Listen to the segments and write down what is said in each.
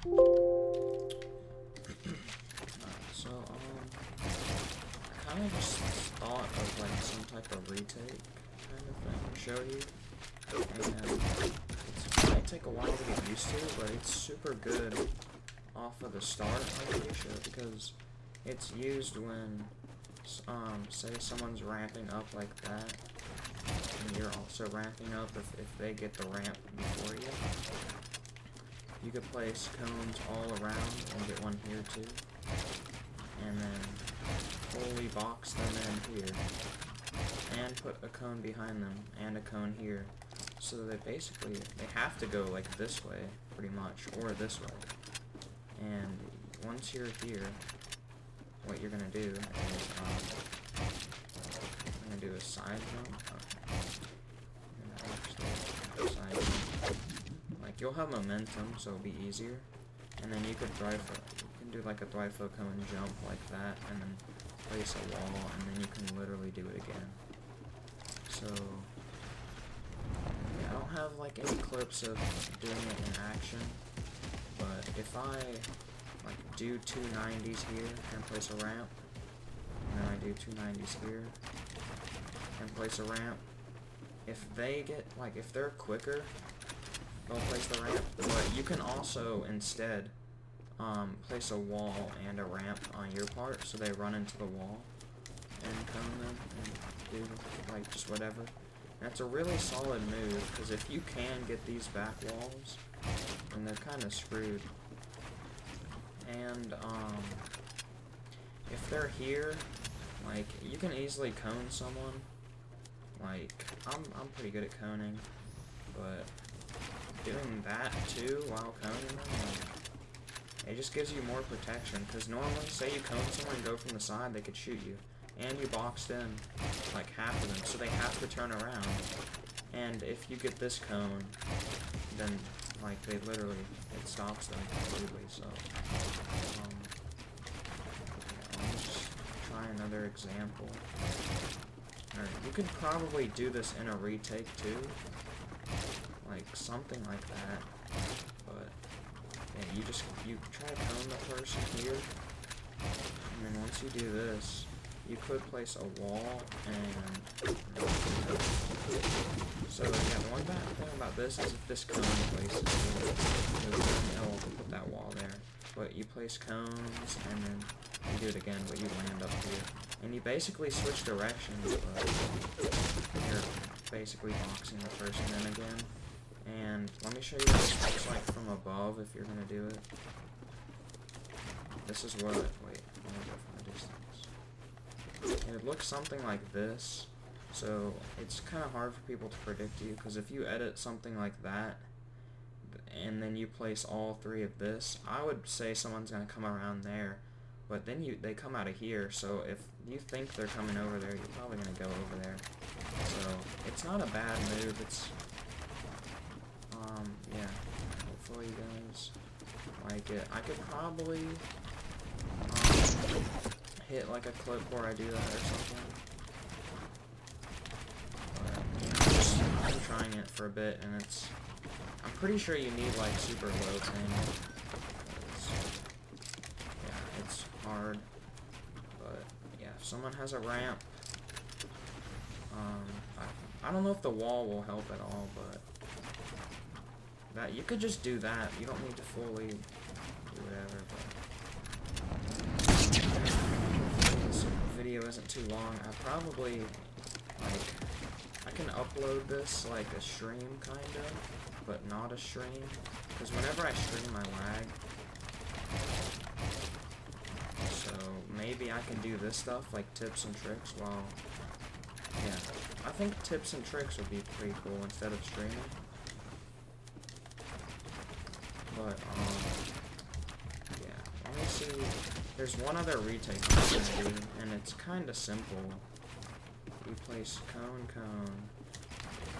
So, I kind of just thought of like some type of retake kind of thing to show you, and it might take a while to get used to, but it's super good off of the start, I'm pretty sure, because it's used when, say someone's ramping up like that, and you're also ramping up if they get the ramp before you. You could place cones all around and get one here too, and then fully box them in here, and put a cone behind them, and a cone here, so that basically they have to go like this way, pretty much, or this way. And once you're here, what you're gonna do is, I'm gonna do a side jump. Side jump. Like, you'll have momentum, so it'll be easier. And then you could do like a Thrifoe cone jump like that, and then place a wall, and then you can literally do it again. So, yeah, I don't have like any clips of doing it in action, but if I like do 290s here and place a ramp, and then I do 290s here and place a ramp, if they get, like, if they're quicker, they'll place the ramp, but you can also instead place a wall and a ramp on your part, so they run into the wall and cone them and do like just whatever. And it's a really solid move, because if you can get these back walls, then they're kind of screwed. And if they're here, like, you can easily cone someone. Like, I'm pretty good at coning, but doing that too while coning them, like, it just gives you more protection, because normally, say you cone someone and go from the side, they could shoot you. And you boxed in, like, half of them, so they have to turn around. And if you get this cone, then, like, they literally, it stops them completely, so, yeah, let me just try another example. Alright, you could probably do this in a retake, too. Like, something like that, but, yeah, you try to cone the person here, and then once you do this, you could place a wall, and, so, yeah, the one bad thing about this is if this cone places here, it'll put that wall there, but you place cones, and then you do it again, but you land up here, and you basically switch directions, but you're basically boxing the person in again. And let me show you what this looks like from above if you're gonna do it. This is what, wait, let me go from a distance. And it looks something like this, so it's kind of hard for people to predict you, because if you edit something like that, and then you place all three of this, I would say someone's gonna come around there, but then they come out of here, so if you think they're coming over there, you're probably gonna go over there. So, it's not a bad move, it's, yeah, hopefully you guys like it. I could probably, hit like a clip where I do that or something. But, yeah, I'm trying it for a bit, and I'm pretty sure you need like super low ping. Yeah, it's hard. But, yeah, if someone has a ramp, I don't know if the wall will help at all, but that you could just do that. You don't need to fully do whatever, but this video isn't too long. I probably, like, I can upload this like a stream, kind of, but not a stream, because whenever I stream, I lag. So maybe I can do this stuff, like tips and tricks, while, yeah, I think tips and tricks would be pretty cool instead of streaming. But, yeah, let me see, there's one other retake I'm gonna do, and it's kinda simple. You place cone,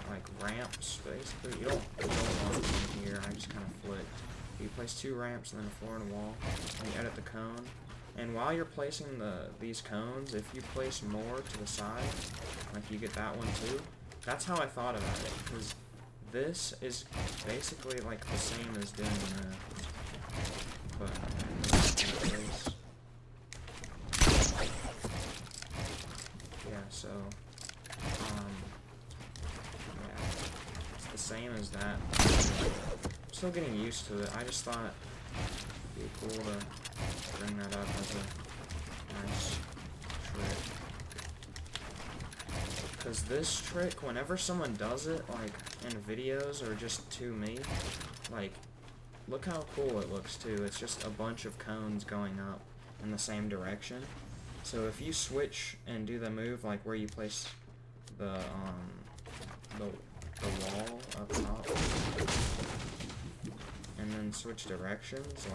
like ramps, basically. You don't want them here, I just kinda flicked. You place 2 ramps and then a floor and a wall, and you edit the cone. And while you're placing these cones, if you place more to the side, like you get that one too, that's how I thought about it, because this is basically like the same as doing that. I'm still getting used to it. I just thought it'd be cool to bring that up as a nice trick. Because this trick, whenever someone does it, like, in videos or just to me, like, look how cool it looks, too. It's just a bunch of cones going up in the same direction. So if you switch and do the move, like, where you place the wall up top, and then switch directions,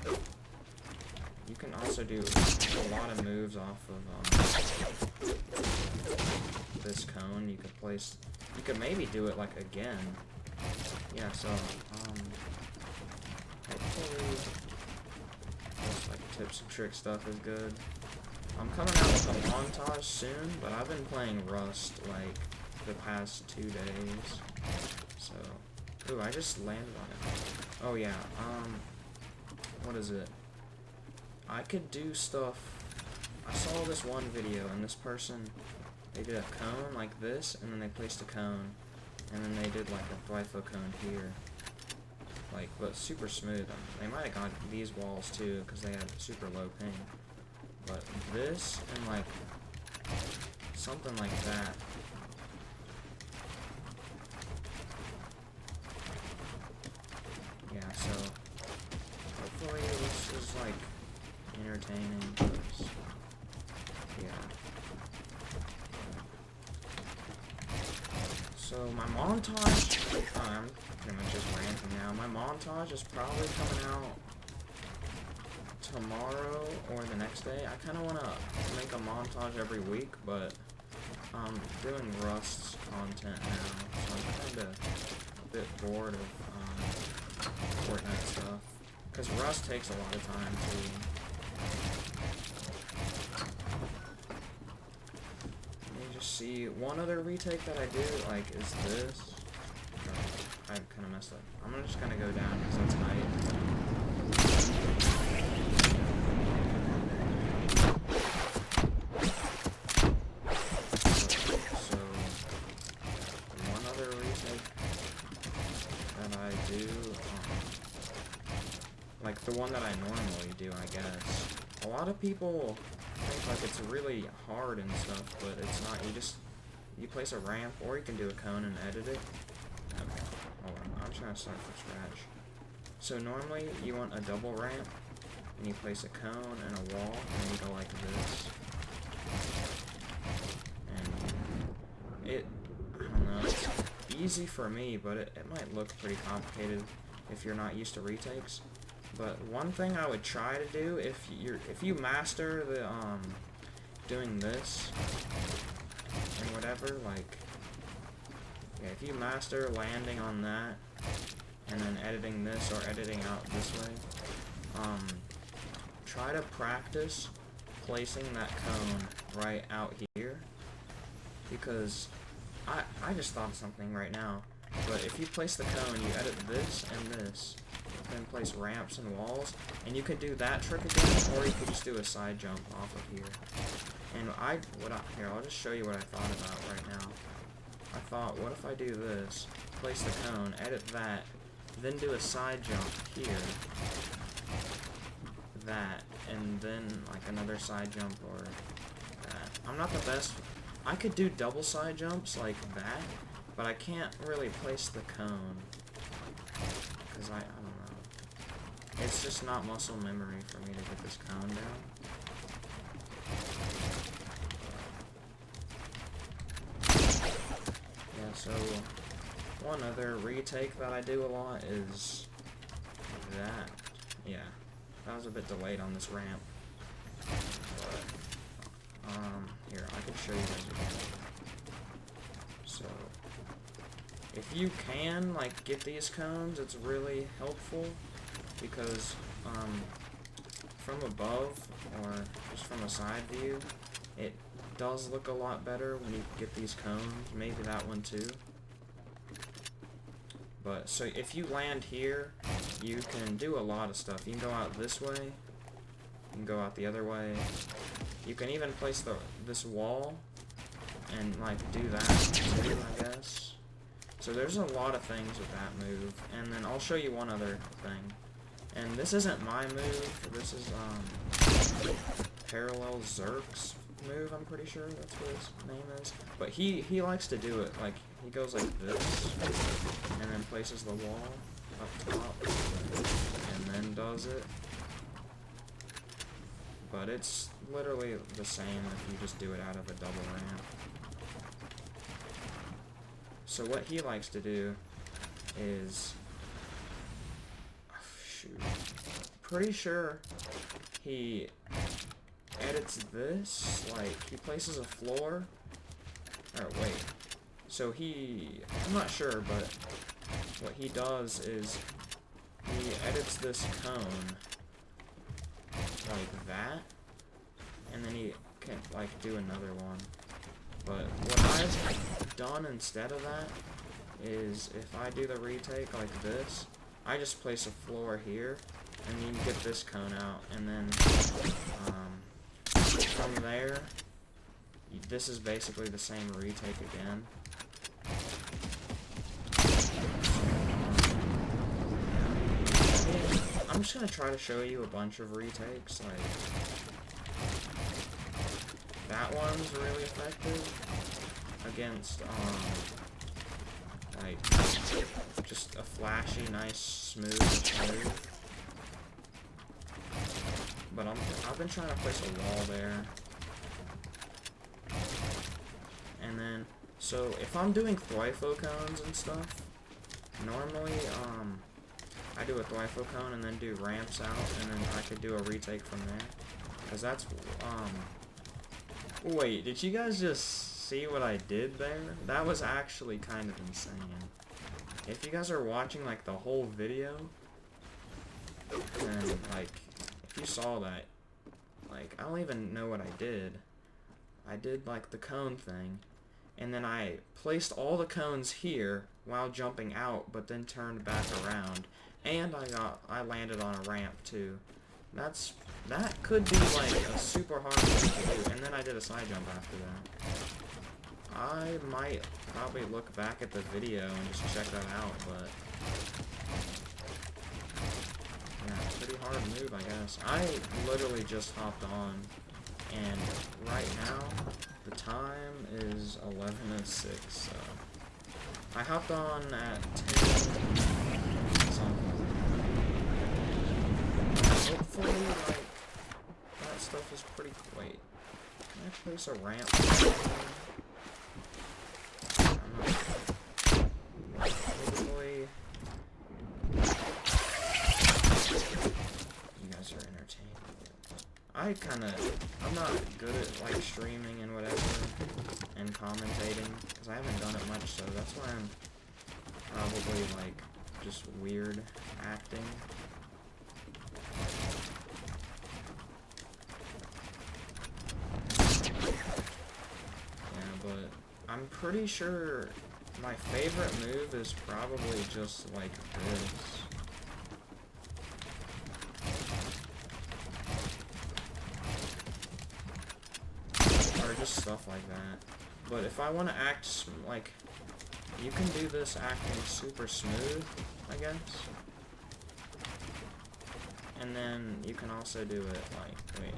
like, you can also do a lot of moves off of, this cone. You could maybe do it, like, again. Yeah, so, hopefully this, like, tips and trick stuff is good. I'm coming out with a montage soon, but I've been playing Rust, like, the past 2 days. So, ooh, I just landed on it. Oh, yeah, what is it? I could do stuff. I saw this one video, and this person, they did a cone like this, and then they placed a cone, and then they did, like, a Thwifo cone here. Like, but super smooth. They might have got these walls, too, because they had super low ping. But this, and, like, something like that. Yeah, so, hopefully this is, like, entertaining, 'cause, yeah. So, my montage, I'm pretty much just ranting now. My montage is probably coming out tomorrow or the next day. I kind of want to make a montage every week, but I'm doing Rust's content now, so I'm kind of a bit bored of Fortnite stuff, because Rust takes a lot of time too. Let me just see, one other retake that I do, like, is this. I kind of messed up. I'm just gonna go down because that's height. Like the one that I normally do, I guess. A lot of people think like it's really hard and stuff, but it's not. You place a ramp, or you can do a cone and edit it. Okay, hold on. I'm trying to start from scratch. So normally you want a double ramp, and you place a cone and a wall, and you go like this. And I don't know, it's easy for me, but it might look pretty complicated if you're not used to retakes. But one thing I would try to do, if you master the doing this and whatever, like, yeah, if you master landing on that and then editing this or editing out this way, try to practice placing that cone right out here, because I just thought of something right now. But if you place the cone, you edit this and this, then place ramps and walls, and you could do that trick again, or you could just do a side jump off of here. And here, I'll just show you what I thought about right now. I thought, what if I do this, place the cone, edit that, then do a side jump here, that, and then like another side jump or that. I'm not the best. I could do double side jumps like that, but I can't really place the cone, because I don't know. It's just not muscle memory for me to get this cone down. Yeah, so one other retake that I do a lot is that. Yeah, that was a bit delayed on this ramp. But, here, I can show you guys again. So, if you can, like, get these cones, it's really helpful, because, from above, or just from a side view, it does look a lot better when you get these cones, maybe that one too. But, so if you land here, you can do a lot of stuff. You can go out this way, you can go out the other way, you can even place this wall, and, like, do that too, I guess. So there's a lot of things with that move, and then I'll show you one other thing. And this isn't my move, this is, Parallel Zerk's move, I'm pretty sure that's what his name is. But he likes to do it, like, he goes like this, and then places the wall up top, and then does it. But it's literally the same if you just do it out of a double ramp. So what he likes to do is, oh, shoot, pretty sure he edits this, like, he places a floor, or wait, so I'm not sure, but what he does is he edits this cone like that, and then he can, like, do another one. But what I've done instead of that is if I do the retake like this, I just place a floor here, and you can get this cone out, and then from there, this is basically the same retake again. I'm just gonna try to show you a bunch of retakes, like, that one's really effective against, like, just a flashy, nice, smooth move. But I've been trying to place a wall there. And then, so if I'm doing Thwifo cones and stuff, normally, I do a Thwifo cone and then do ramps out, and then I could do a retake from there. Because that's, wait, did you guys just see what I did there? That was actually kind of insane. If you guys are watching, like, the whole video, then, like, if you saw that, like, I don't even know what I did. I did, like, the cone thing, and then I placed all the cones here while jumping out, but then turned back around, and I landed on a ramp, too. That could be, like, a super hard thing to do, and then I did a side jump after that. I might probably look back at the video and just check that out, but yeah, pretty hard move, I guess. I literally just hopped on, and right now, the time is 11:06, so I hopped on at 10 something. Hopefully, like, that stuff is pretty... Wait, can I place a ramp? Hopefully... You guys are entertained. I'm not good at, like, streaming and whatever, and commentating, because I haven't done it much, so that's why I'm probably, like, just weird acting. Yeah, but I'm pretty sure my favorite move is probably just like this. Or just stuff like that. But if I want to act, like, you can do this acting super smooth, I guess. And then you can also do it like, wait,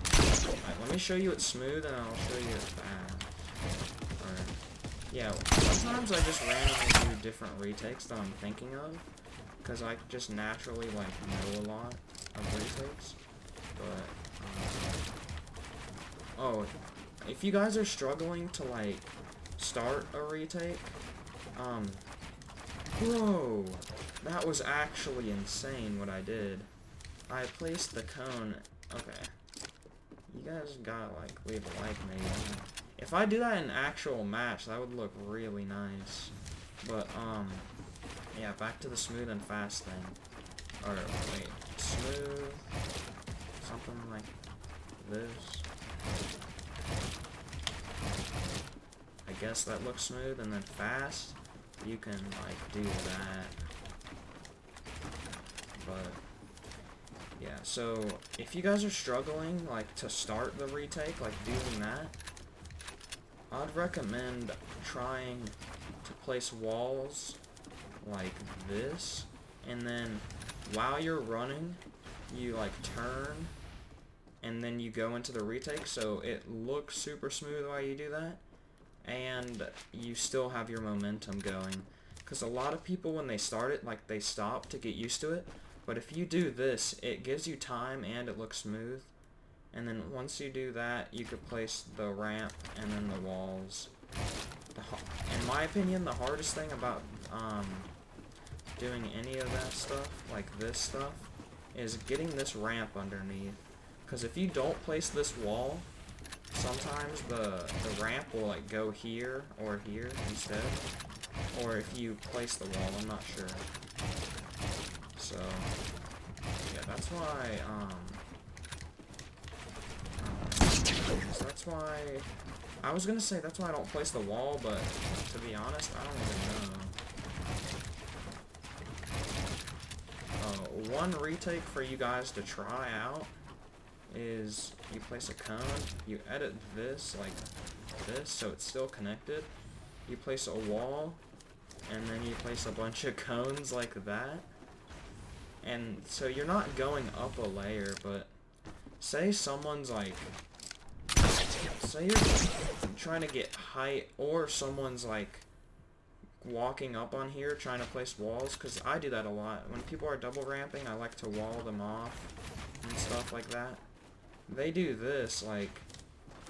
right, let me show you it smooth and I'll show you it fast. Or, yeah, sometimes I just randomly do different retakes that I'm thinking of, because I just naturally, like, know a lot of retakes. But, oh, if you guys are struggling to, like, start a retake, bro, that was actually insane what I did. I placed the cone. Okay. You guys gotta, like, leave a like maybe. If I do that in an actual match, that would look really nice. But, yeah, back to the smooth and fast thing. Or, wait, smooth, something like this. I guess that looks smooth, and then fast, you can, like, do that. But, yeah, so if you guys are struggling, like, to start the retake, like, doing that, I'd recommend trying to place walls like this, and then while you're running, you like turn, and then you go into the retake, so it looks super smooth while you do that, and you still have your momentum going. Because a lot of people, when they start it, like, they stop to get used to it, but if you do this, it gives you time and it looks smooth. And then once you do that, you could place the ramp and then the walls. In my opinion, the hardest thing about doing any of that stuff, like this stuff, is getting this ramp underneath. Because if you don't place this wall, sometimes the ramp will like go here or here instead. Or if you place the wall, I'm not sure. So yeah, that's why so that's why I was gonna say that's why I don't place the wall, but to be honest, I don't even know. One retake for you guys to try out is you place a cone, you edit this like this so it's still connected, you place a wall, and then you place a bunch of cones like that, and so you're not going up a layer, but say someone's like, say you're trying to get height, or someone's like walking up on here trying to place walls, because I do that a lot. When people are double ramping, I like to wall them off and stuff like that. They do this, like,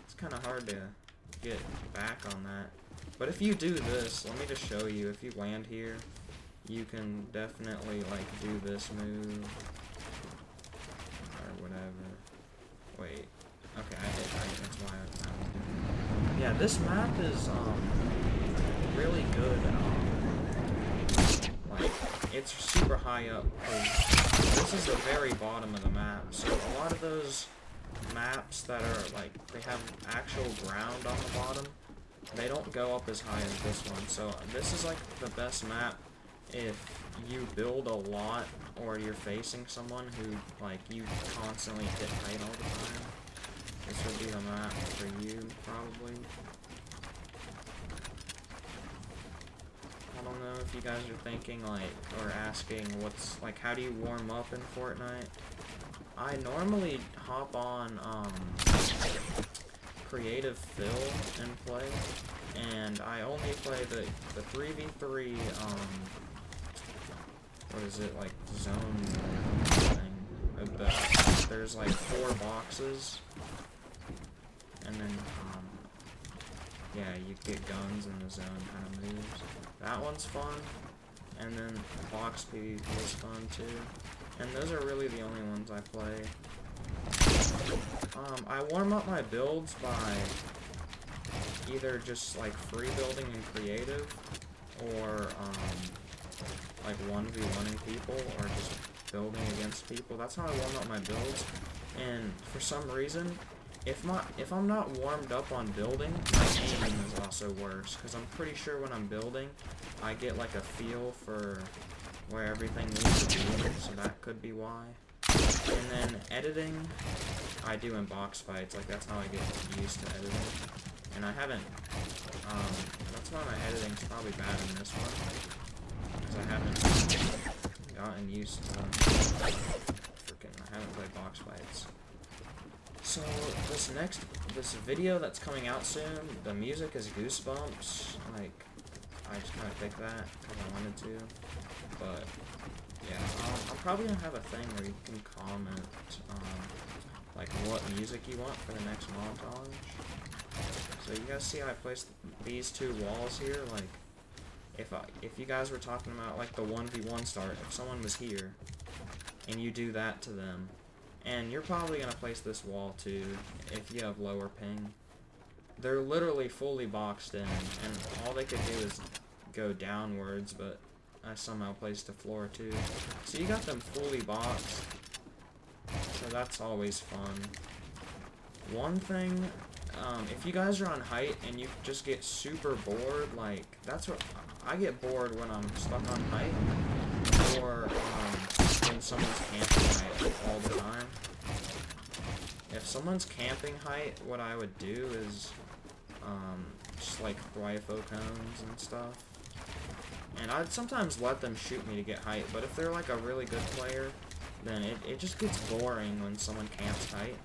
it's kind of hard to get back on that. But if you do this, let me just show you, if you land here, you can definitely, like, do this move, or whatever. Wait, okay, I did, that's why I was doing it. Yeah, this map is, really good, like, it's super high up, because this is the very bottom of the map, so a lot of those maps that are, like, they have actual ground on the bottom, they don't go up as high as this one, so this is, like, the best map if you build a lot, or you're facing someone who, like, you constantly hit height all the time. This would be the map for you, probably. I don't know if you guys are thinking, like, or asking what's, like, how do you warm up in Fortnite? I normally hop on, creative fill and play, and I only play the 3v3, what is it, like, zone thing. There's, like, 4 boxes, and then, yeah, you get guns and the zone kind of moves. That one's fun, and then box PvP is fun too. And those are really the only ones I play. I warm up my builds by either just like free building in creative, or like 1v1ing people, or just building against people. That's how I warm up my builds. And for some reason, if I'm not warmed up on building, my aiming is also worse, because I'm pretty sure when I'm building, I get like a feel for where everything needs to be, so that could be why. And then editing, I do in box fights, like that's how I get used to editing. And I haven't, that's why my editing's probably bad in this one, because I haven't gotten used to, I haven't played box fights. So, this video that's coming out soon, the music is Goosebumps, like, I just kind of picked that because I wanted to, but, yeah, I'm probably going to have a thing where you can comment, like, what music you want for the next montage. So, you guys see how I placed these 2 walls here, like, if you guys were talking about, like, the 1v1 start, if someone was here, and you do that to them, and you're probably going to place this wall too, if you have lower ping. They're literally fully boxed in, and all they could do is go downwards, but I somehow placed the floor too. So you got them fully boxed, so that's always fun. One thing, if you guys are on height and you just get super bored, like, that's what, I get bored when I'm stuck on height, or, when someone's camping height all the time. If someone's camping height, what I would do is, just like rifle cones and stuff. And I'd sometimes let them shoot me to get height, but if they're like a really good player, then it just gets boring when someone camps height.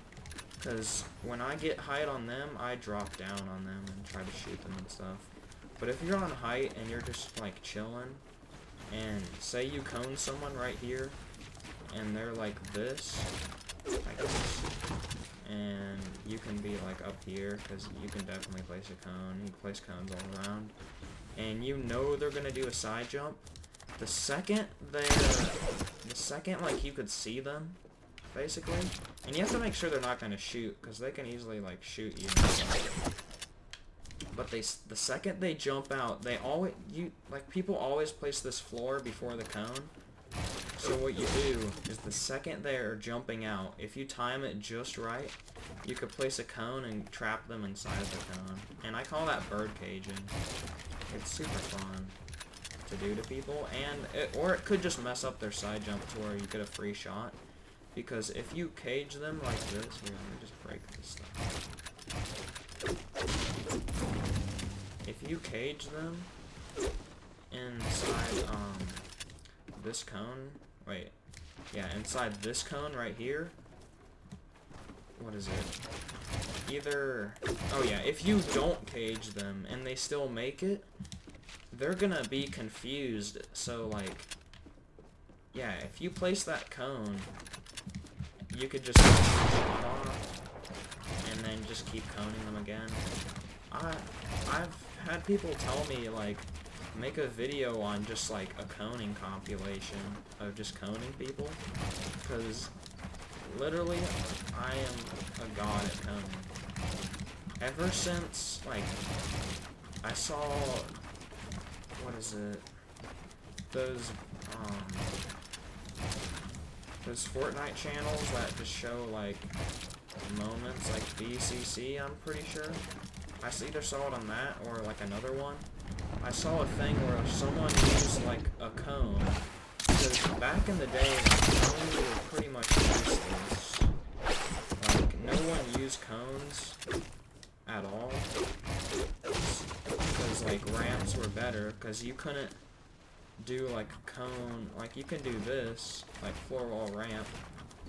Because when I get height on them, I drop down on them and try to shoot them and stuff. But if you're on height and you're just like chilling, and say you cone someone right here, and they're like this, like this, and you can be like up here, because you can definitely place a cone. You can place cones all around. And you know they're gonna do a side jump. The second like you could see them, basically, and you have to make sure they're not gonna shoot, because they can easily like shoot you. But the second they jump out, people always place this floor before the cone. So what you do is the second they're jumping out, if you time it just right, you could place a cone and trap them inside the cone. And I call that bird caging. It's super fun to do to people, and or it could just mess up their side jump to where you get a free shot. Because if you cage them like this, here, let me just break this stuff. If you cage them inside this cone, inside this cone right here. What is it? If you don't cage them and they still make it, they're gonna be confused. So like, if you place that cone, you could just shot off and then just keep coning them again. I've had people tell me like, make a video on just like a coning compilation of just coning people, because literally I am a god at coning. Ever since like I saw, what is it, those fortnight channels that just show like moments, like BCC, I'm pretty sure. I either saw it on that or like another one. I saw a thing where someone used like a cone, because back in the day, like, cones were pretty much useless. Like, no one used cones at all, because like ramps were better, because you couldn't do like a cone, like you can do this, like floor wall ramp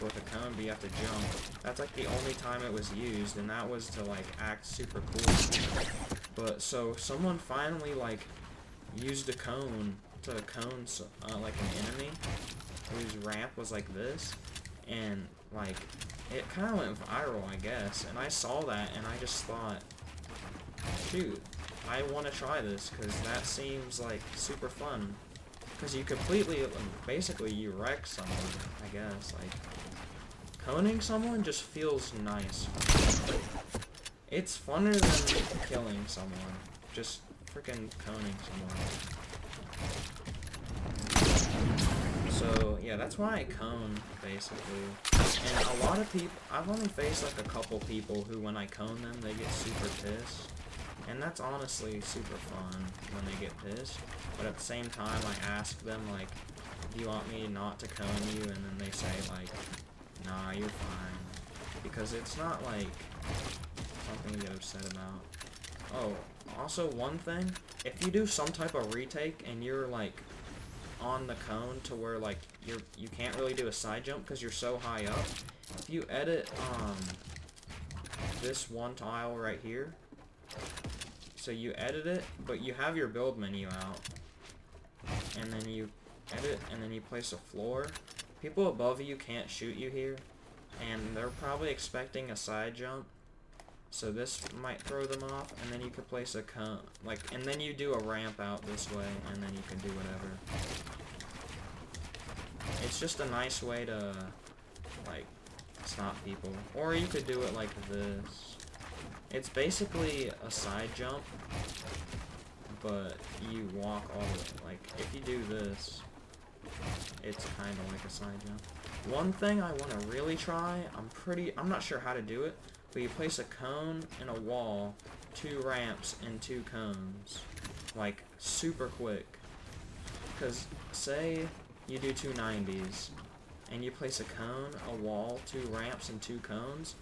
with a cone, but you have to jump. That's like the only time it was used, and that was to like act super cool. But so someone finally like used a cone to cone like an enemy whose ramp was like this, and like it kind of went viral, I guess. And I saw that and I just thought, shoot, I want to try this, because that seems like super fun. Because you completely, basically you wreck someone, I guess. Like, coning someone just feels nice. It's funner than killing someone. Just freaking coning someone. So, yeah, that's why I cone, basically. And a lot of people, I've only faced like a couple people who, when I cone them, they get super pissed. And that's honestly super fun when they get pissed. But at the same time, I ask them, like, do you want me not to cone you? And then they say, like, nah, you're fine. Because it's not, like, something to get upset about. Oh, also one thing, if you do some type of retake and you're, like, on the cone to where, like, you can't really do a side jump because you're so high up, if you edit, this one tile right here, so you edit it, but you have your build menu out, and then you edit, and then you place a floor. People above you can't shoot you here, and they're probably expecting a side jump, so this might throw them off, and then you could place a cone, like, and then you do a ramp out this way, and then you can do whatever. It's just a nice way to, like, stop people. Or you could do it like this. It's basically a side jump, but you walk all the way. Like, if you do this, it's kind of like a side jump. One thing I want to really try, I'm not sure how to do it, but you place a cone and a wall, 2 ramps and 2 cones, like, super quick. Because, say you do 2 90s, and you place a cone, a wall, 2 ramps, and 2 cones,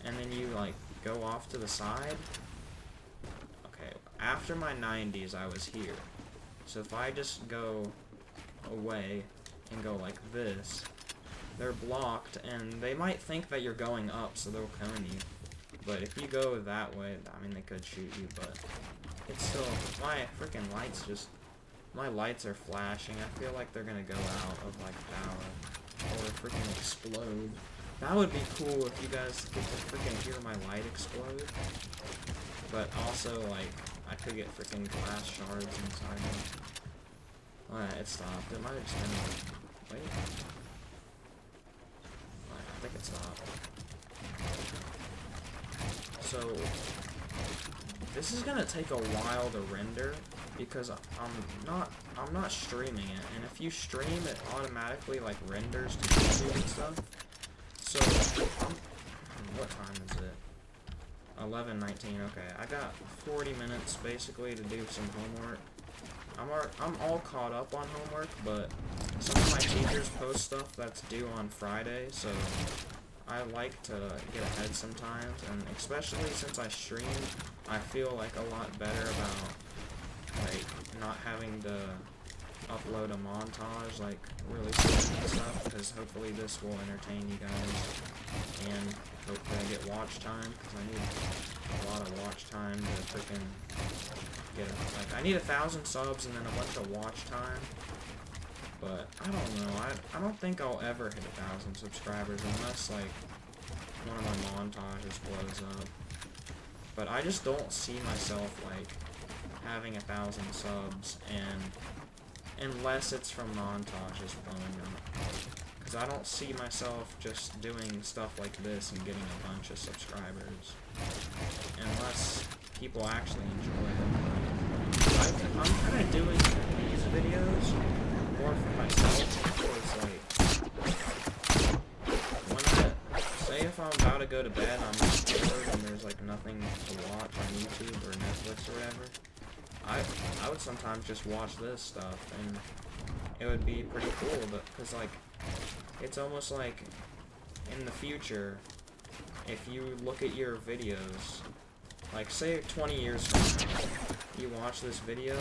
and then you, like, go off to the side. Okay, after my 90s, I was here. So if I just go away and go like this, they're blocked, and they might think that you're going up, so they'll cone you. But if you go that way, I mean, they could shoot you, but it's still, my freaking my lights are flashing. I feel like they're gonna go out of, like, power, or freaking explode. That would be cool if you guys get to freaking hear my light explode. But also, like, I could get freaking glass shards inside me. Alright, it stopped. It might have just been, wait. Alright, I think it stopped. So, this is gonna take a while to render, because I'm not streaming it, and if you stream, it automatically, like, renders to YouTube and stuff. So, what time is it? 11:19. Okay, I got 40 minutes basically to do some homework. I'm all caught up on homework, but some of my teachers post stuff that's due on Friday, so I like to get ahead sometimes, and especially since I stream, I feel like a lot better about, like, not having to upload a montage, like, really soon and stuff, because hopefully this will entertain you guys, and hopefully I get watch time, because I need a lot of watch time to freaking get, like, I need 1,000 subs and then a bunch of watch time, but I don't know, I don't think I'll ever hit 1,000 subscribers unless, like, one of my montages blows up, but I just don't see myself, like, having 1,000 subs, and unless it's from montages blowing up, because I don't see myself just doing stuff like this and getting a bunch of subscribers, unless people actually enjoy it. I'm kind of doing these videos more for myself, because, like, when say if I'm about to go to bed, I'm bored and there's, like, nothing to watch on YouTube or Netflix or whatever, I would sometimes just watch this stuff, and it would be pretty cool, but, because, like, it's almost like, in the future, if you look at your videos, like, say 20 years from now, you watch this video,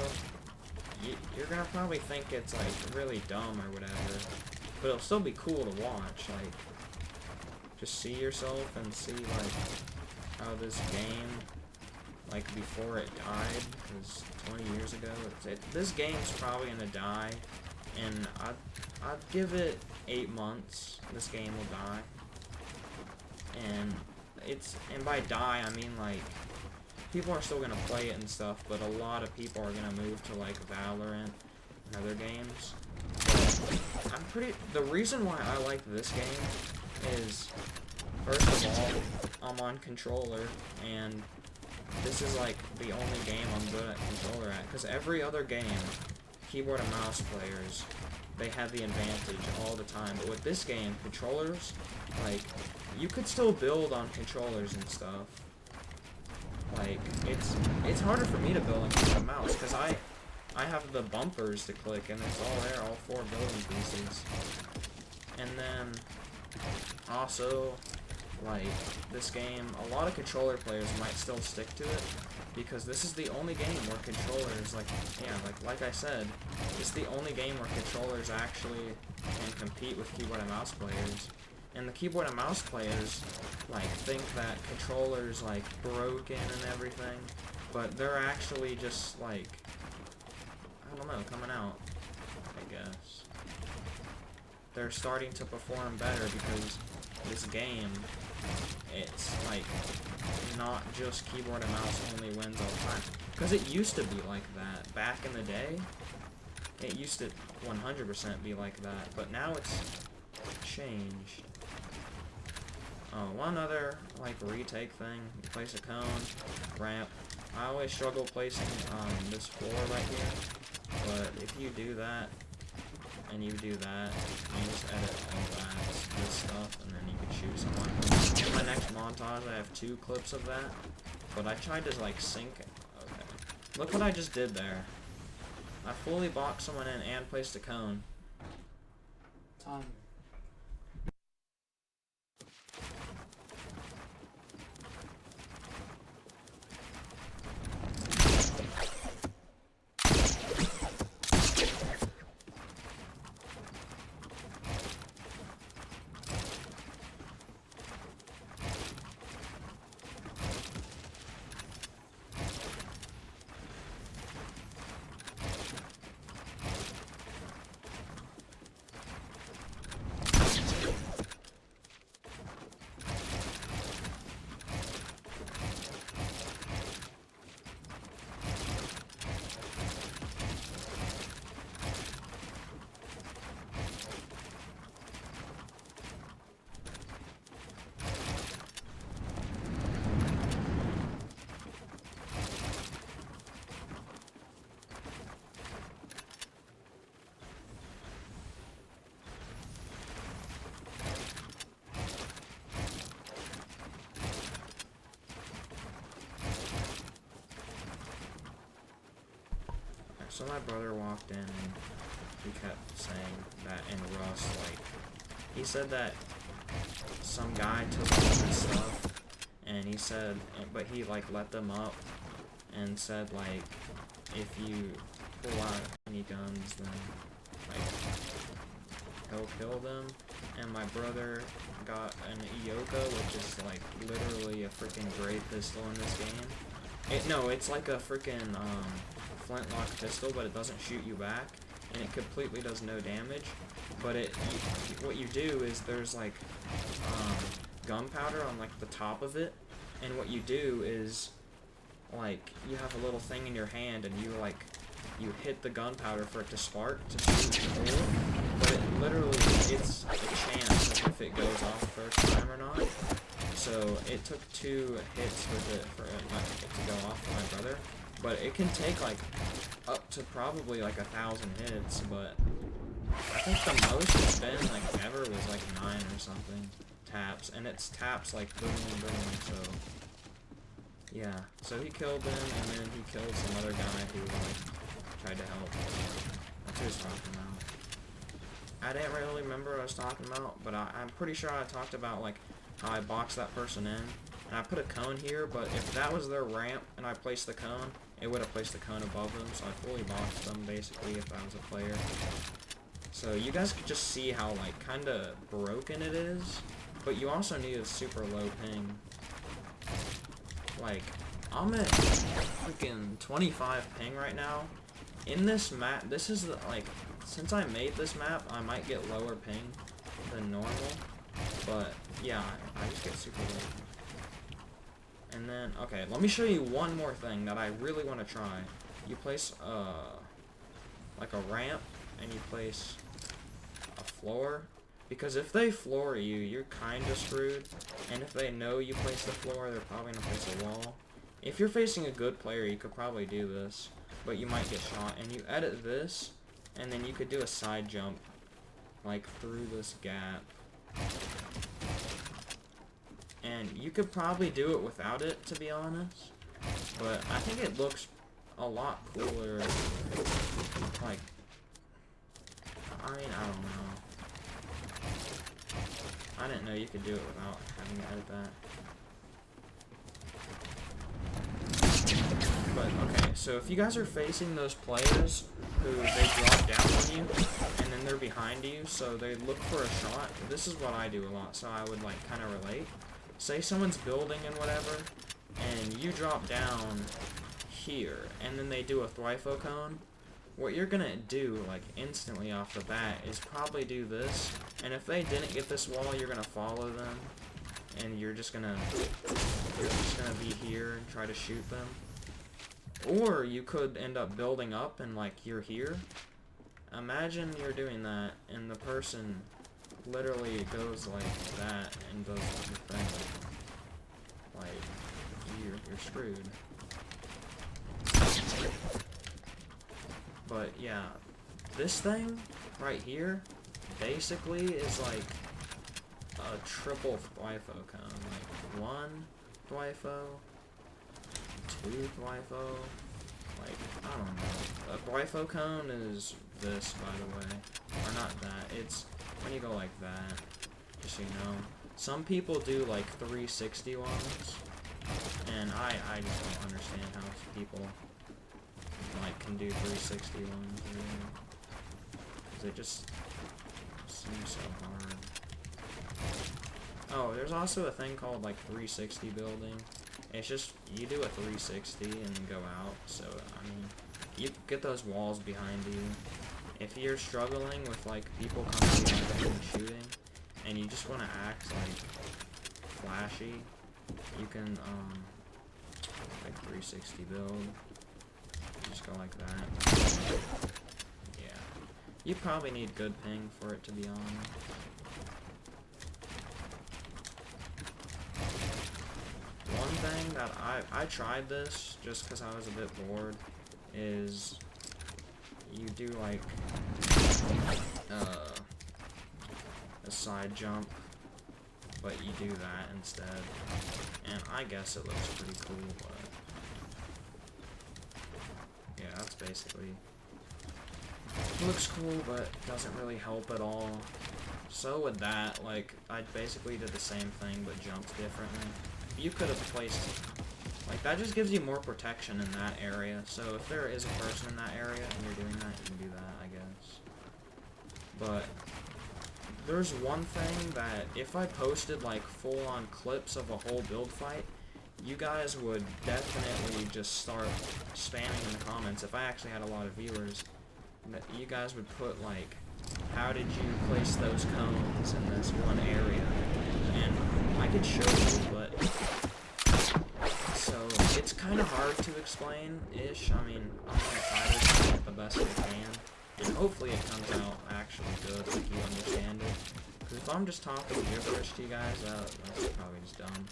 you're gonna probably think it's, like, really dumb or whatever, but it'll still be cool to watch, like, just see yourself and see, like, how this game, like, before it died, because 20 years ago, this game's probably gonna die, and I'd give it 8 months, this game will die, and by die, I mean, like, people are still gonna play it and stuff, but a lot of people are gonna move to, like, Valorant and other games, but the reason why I like this game is, first of all, I'm on controller, and this is, like, the only game I'm good at controller at, because every other game, keyboard and mouse players, they have the advantage all the time, but with this game, controllers, like, you could still build on controllers and stuff. Like, it's harder for me to build on keyboard and mouse, because I have the bumpers to click, and it's all there, all 4 building pieces. And then, also, like, this game, a lot of controller players might still stick to it, because this is the only game where controllers, like, yeah, like I said, it's the only game where controllers actually can compete with keyboard and mouse players. And the keyboard and mouse players, like, think that controllers, like, broken and everything, but they're actually just, like, I don't know, coming out, I guess. They're starting to perform better because this game, it's, like, not just keyboard and mouse only wins all the time. Because it used to be like that. Back in the day, it used to 100% be like that, but now it's changed. Oh, one other, like, retake thing. You place a cone, ramp. I always struggle placing this floor right here, but if you do that, and you do that, you just edit all that, this stuff, and then you can shoot someone. In my next montage, I have 2 clips of that, but I tried to, like, sync it. Okay. Look what I just did there. I fully boxed someone in and placed a cone. Time. So my brother walked in and he kept saying that in Rust, like, he said that some guy took all his stuff, and he said, but he, like, let them up, and said, like, if you pull out any guns, then, like, he'll kill them. And my brother got an Ioka, which is, like, literally a freaking great pistol in this game. No, it's like a freaking, flintlock pistol, but it doesn't shoot you back, and it completely does no damage. But what you do is there's like gunpowder on like the top of it, and what you do is like you have a little thing in your hand, and you hit the gunpowder for it to spark to shoot the hole. But it literally, it's a chance of if it goes off first time or not. So it took 2 hits with it for it to go off for my brother. But it can take like up to probably like 1,000 hits, but I think the most it's been like ever was like 9 or something taps, and it's taps like boom, boom. So yeah, so he killed them, and then he killed some other guy who like tried to help. That's what he was talking about. I didn't really remember what I was talking about, but I'm pretty sure I talked about like how I boxed that person in, and I put a cone here. But if that was their ramp and I placed the cone, it would have placed the cone above them, so I fully boxed them basically if I was a player. So you guys could just see how like kinda broken it is, but you also need a super low ping. Like, I'm at freaking 25 ping right now. In this map, this is the, like, since I made this map, I might get lower ping than normal, but yeah, I just get super low. And then, okay, let me show you one more thing that I really want to try. You place, like a ramp, and you place a floor, because if they floor you, you're kinda screwed, and if they know you place the floor, they're probably gonna place a wall. If you're facing a good player, you could probably do this, but you might get shot, and you edit this, and then you could do a side jump, like, through this gap. And you could probably do it without it, to be honest, but I think it looks a lot cooler, like, I mean, I don't know. I didn't know you could do it without having to edit that. But, okay, so if you guys are facing those players who they drop down on you, and then they're behind you, so they look for a shot, this is what I do a lot, so I would, like, kind of relate. Say someone's building and whatever, and you drop down here, and then they do a thwifo cone. What you're gonna do, like, instantly off the bat is probably do this, and if they didn't get this wall, you're gonna follow them, and you're just gonna be here and try to shoot them. Or you could end up building up and, like, you're here. Imagine you're doing that, and the person literally goes like that and does the thing. Like, you're screwed. But yeah, this thing right here basically is like a triple thwifo cone. Like 1 thwifo, 2 thwifo, like, I don't know. A thwifo cone is this, by the way. Or not that, it's when you go like that, just so you know. Some people do like 360 ones, and I just don't understand how people like can do 360 ones, because it just seems so hard. Oh, there's also a thing called like 360 building. It's just, you do a 360 and then go out, so, I mean, you get those walls behind you. If you're struggling with, like, people coming behind you and shooting, and you just want to act, like, flashy, you can, like, 360 build. You just go like that. Yeah. You probably need good ping for it, to be honest. One thing that I tried this just because I was a bit bored is you do like a side jump, but you do that instead, and I guess it looks pretty cool. But yeah, that's basically It looks cool, but doesn't really help at all. So with that, like, I basically did the same thing, but jumped differently. You could have placed, like, that just gives you more protection in that area. So if there is a person in that area and you're doing that, you can do that, I guess. But there's one thing that if I posted, like, full-on clips of a whole build fight, you guys would definitely just start spamming in the comments. If I actually had a lot of viewers, that you guys would put, like, how did you place those cones in this one area? And I could show you, but so it's kind of hard to explain-ish. I mean, I'm gonna try to explain it the best I can, and hopefully it comes out actually good, like you understand it. Because if I'm just talking gibberish to you guys, that's probably just dumb.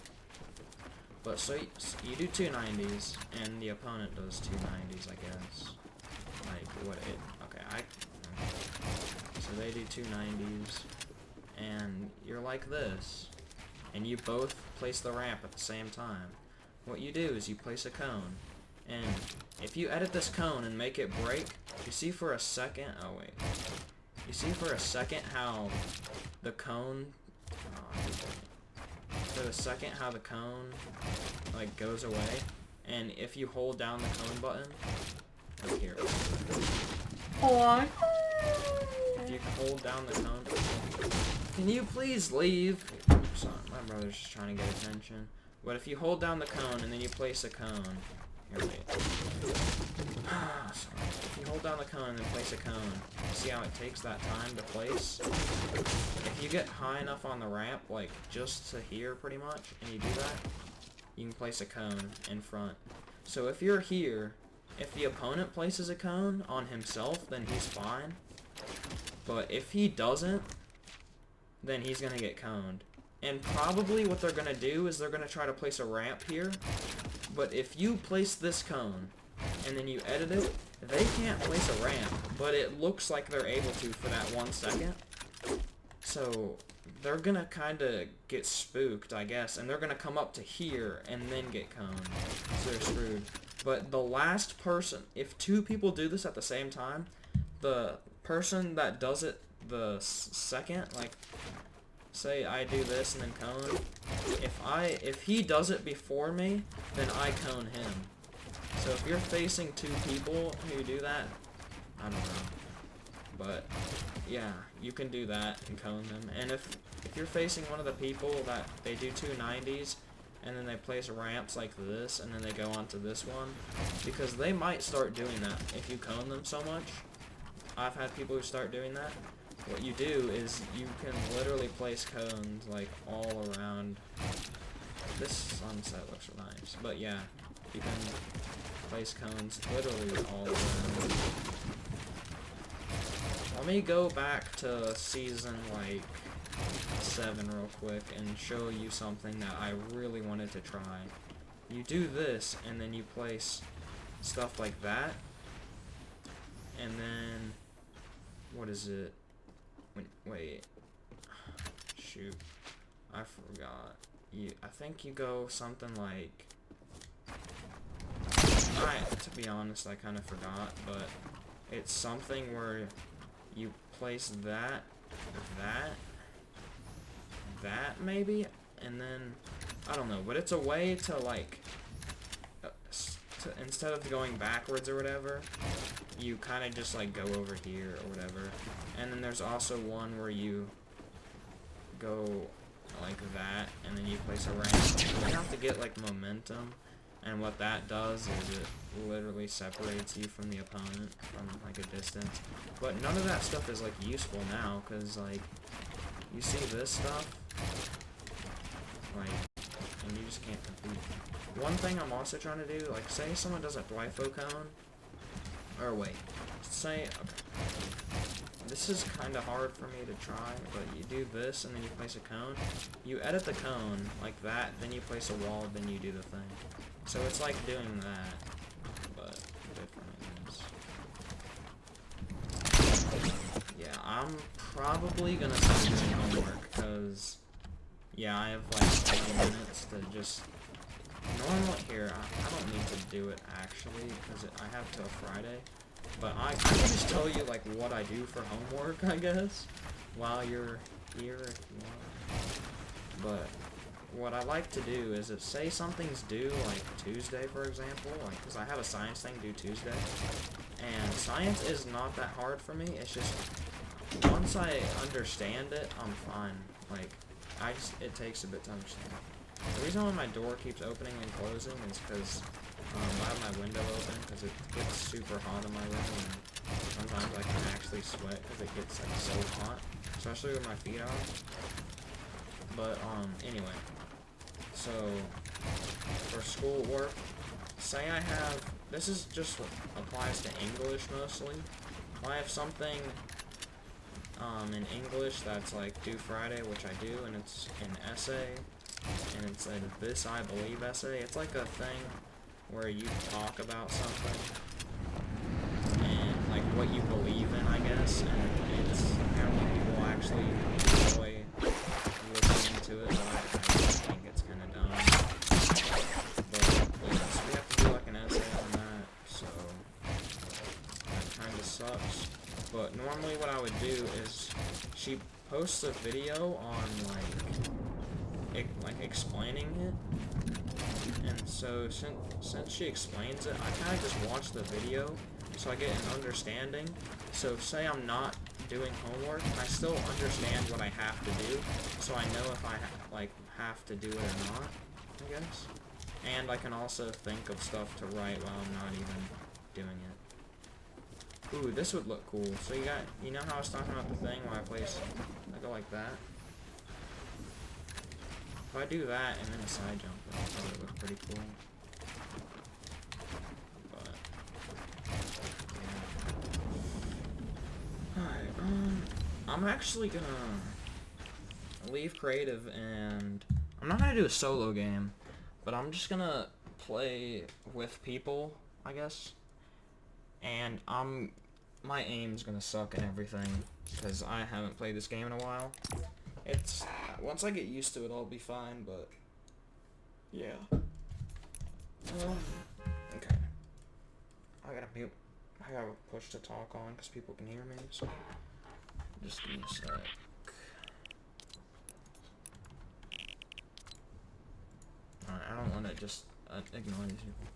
But so you do 290s, and the opponent does 290s, I guess. Like what it? Okay, so they do 290s, and you're like this, and you both place the ramp at the same time. What you do is you place a cone, and if you edit this cone and make it break, you see for a second, oh wait, you see for a second how the cone, for the second how the cone, like, goes away, and if you hold down the cone button, like here, if you hold down the cone, can you please leave? Sorry, my brother's just trying to get attention. But if you hold down the cone and then you place a cone, here, wait. Sorry. If you hold down the cone and then place a cone, see how it takes that time to place? If you get high enough on the ramp, like just to here pretty much, and you do that, you can place a cone in front. So if you're here, if the opponent places a cone on himself, then he's fine. But if he doesn't, then he's gonna get coned. And probably what they're gonna do is they're gonna try to place a ramp here. But if you place this cone, and then you edit it, they can't place a ramp, but it looks like they're able to for that 1 second. So they're gonna kinda get spooked, I guess, and they're gonna come up to here and then get coned. So they're screwed. But the last person, if 2 people do this at the same time, the person that does it the second, like, say I do this and then cone, if he does it before me, then I cone him. So if you're facing 2 people who do that, I don't know. But yeah, you can do that and cone them. And if you're facing one of the people that they do 290s and then they place ramps like this and then they go onto this one, because they might start doing that if you cone them so much. I've had people who start doing that. What you do is you can literally place cones like all around. This sunset looks nice, but yeah, you can place cones literally all around. Let me go back to season like 7 real quick and show you something that I really wanted to try. You do this and then you place stuff like that, and then what is it? Wait, shoot, I forgot. I think you go something like, to be honest, I kind of forgot, but it's something where you place that maybe, and then, I don't know, but it's a way to, like, instead of going backwards or whatever, you kind of just, like, go over here or whatever. And then there's also one where you go like that, and then you place a ramp. You have to get, like, momentum, and what that does is it literally separates you from the opponent from, like, a distance. But none of that stuff is, like, useful now, because, like, you see this stuff, like, and you just can't compete. One thing I'm also trying to do, like, say someone does a Dwifo cone, or wait, say, okay, this is kind of hard for me to try, but you do this, and then you place a cone, you edit the cone like that, then you place a wall, then you do the thing. So it's like doing that, but different, I guess. Yeah, I'm probably gonna start doing homework, because, yeah, I have, like, 20 minutes to just... Normally, here, I don't need to do it, actually, because I have till Friday. But I can just tell you, like, what I do for homework, I guess, while you're here if you want. But what I like to do is if, say, something's due, like, Tuesday, for example, like, because I have a science thing due Tuesday, and science is not that hard for me, it's just, once I understand it, I'm fine. Like, it takes a bit to understand. The reason why my door keeps opening and closing is because I have my window open because it gets super hot in my room, and sometimes I can actually sweat because it gets like so hot, especially with my feet out. But anyway, so for schoolwork, say I have, this is just what applies to English mostly. If I have something in English that's like due Friday, which I do, and it's an essay, and it's a this I believe essay. It's like a thing where you talk about something and like what you believe in, I guess, and it's apparently people actually enjoy looking into it, but I think it's kind of dumb. But yeah, so we have to do like an essay on that, so that kind of sucks. But normally what I would do is she posts a video on like explaining it, and so since she explains it, I kind of just watch the video so I get an understanding. So say I'm not doing homework, I still understand what I have to do, so I know if I have to do it or not, I guess. And I can also think of stuff to write while I'm not even doing it. Ooh, this would look cool. So you know how I was talking about the thing where I go like that? If I do that and then a side jump, that'll probably look pretty cool. But yeah. Alright, I'm actually gonna leave creative, and I'm not gonna do a solo game, but I'm just gonna play with people, I guess. And my aim's gonna suck and everything, because I haven't played this game in a while. Once I get used to it, I'll be fine, but yeah. Okay. I gotta push to talk on, because people can hear me, so just give me a sec. Alright, I don't want to just ignore these people.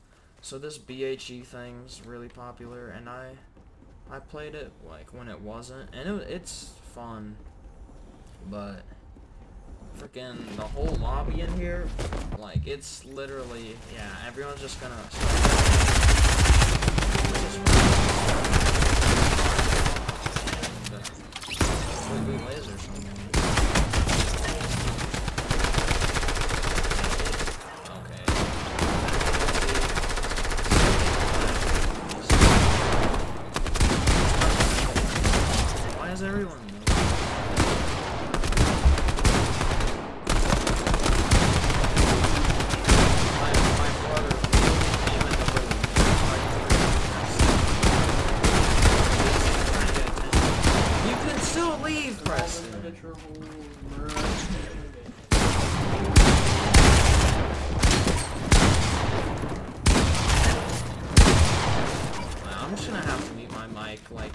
So this BHE thing's really popular, and I played it like when it wasn't, and it's fun, but freaking the whole lobby in here, like it's literally, yeah, everyone's just gonna and laser someone. Everyone my brother came in the room. You can still leave, Preston. I'm just gonna have to mute my mic like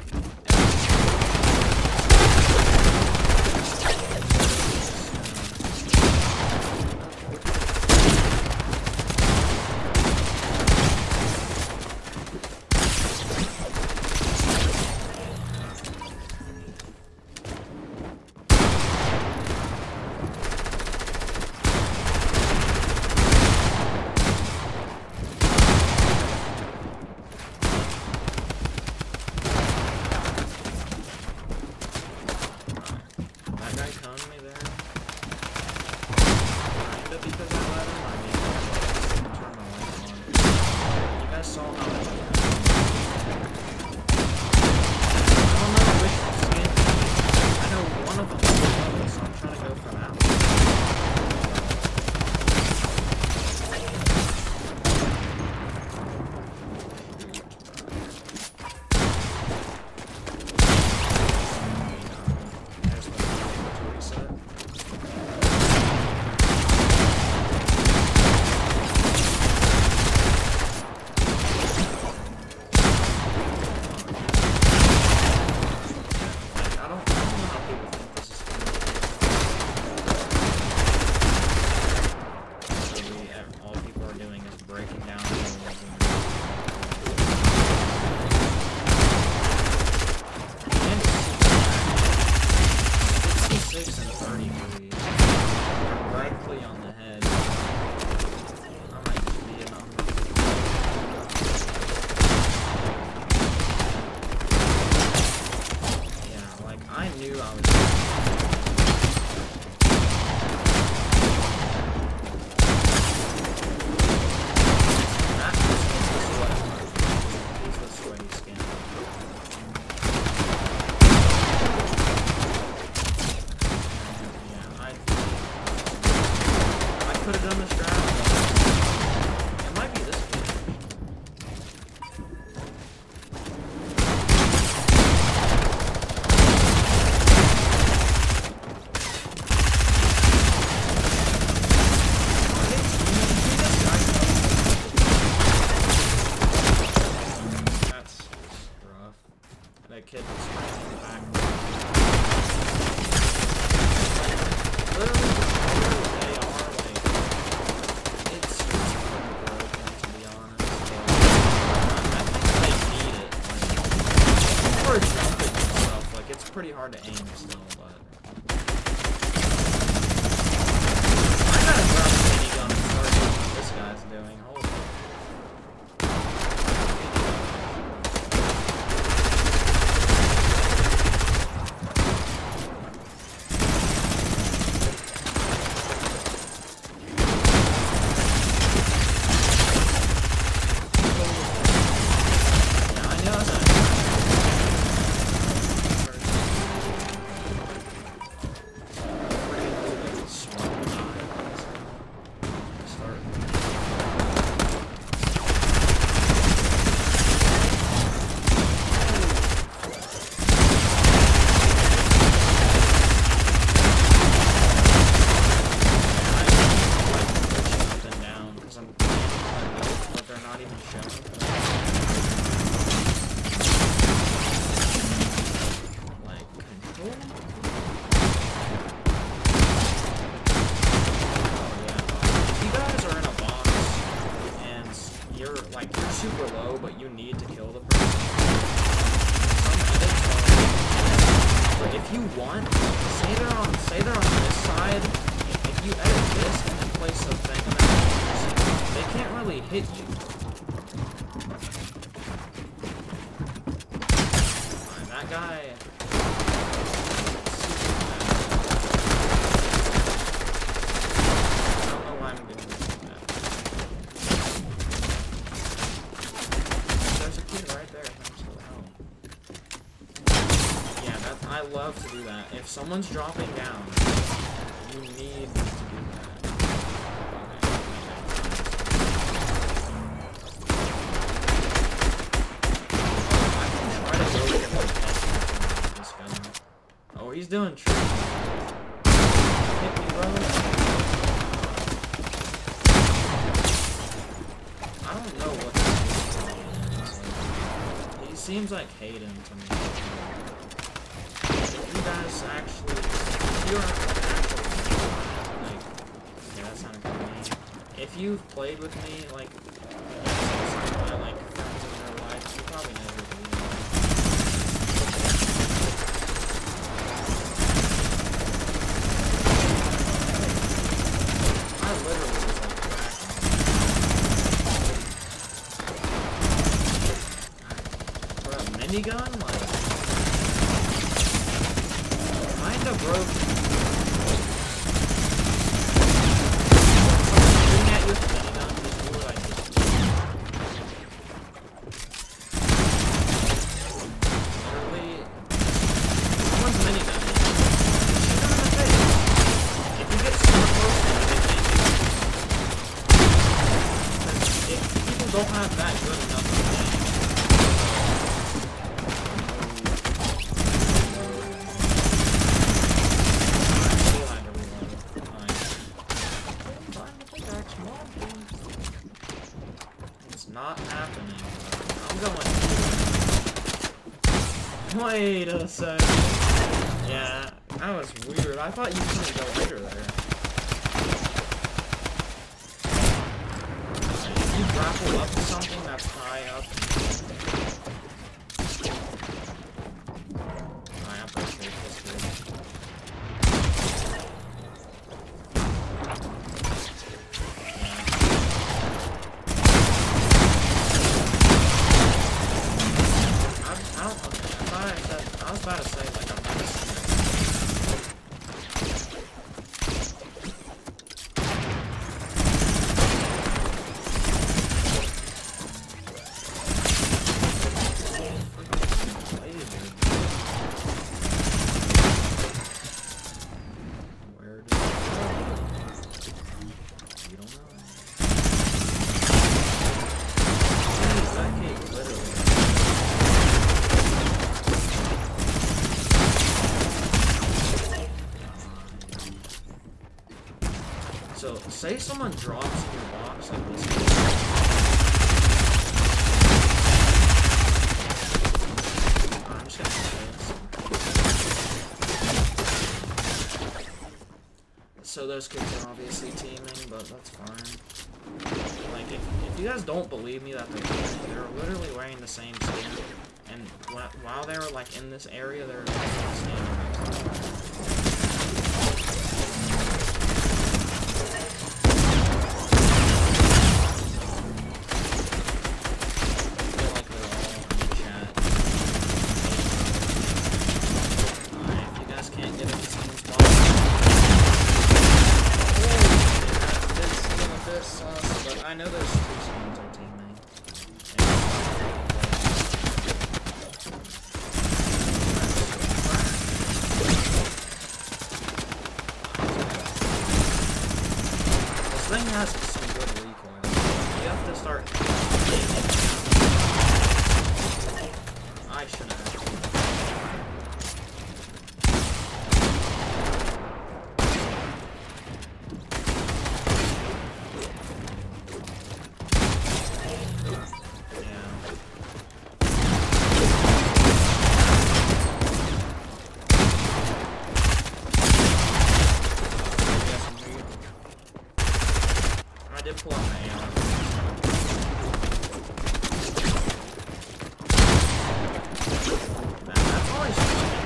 could have done this round. It might be this kid. That's rough. That kid was back. Literally, they are like, it's pretty broken to be honest. I think they need it. Like, for jumping and stuff, like it's pretty hard to aim still, but I gotta grab a minigun and start doing what this guy's doing. Hold on. Super low, but you need to kill the person. But if you want, say they're on this side. If you edit this and then place the thing on that, they can't really hit you. Alright, that guy. I don't know why I'm doing this. Right there, thanks for the help. Yeah, I love to do that. If someone's dropping down, you need to do that. I can try to go get like this gun. Oh, he's doing tricks. Hit me, bro. I don't know what this is. He seems like Hayden to me. You guys actually, you're like, yeah, that sounded kind of mean. If you've played with me, like, my like friends in real life, you probably know who he is. I literally was like cracking. Minigun, like, kinda broken. Shooting at you with a minigun, just do what I did. Literally, someone's minigun. Shoot them in the face. If you get super close to them, they can't do it. Because if people don't have that good enough to play. Not happening. I'm going. Wait a second. Yeah, that was weird. I thought you couldn't go under there. If you grapple up to something that's high up. I have to take this here. I was about to say, like, I'm not So, say someone drops in your box like this. I'm just gonna do this. So those kids are obviously teaming, but that's fine. Like, if you guys don't believe me that they're literally wearing the same skin, and while they were like in this area, they're standing next to each other. I know those two skins are teaming. This thing has some good recoil. You have to start. I shouldn't have. I did pull out my AR. Man, that's always funny.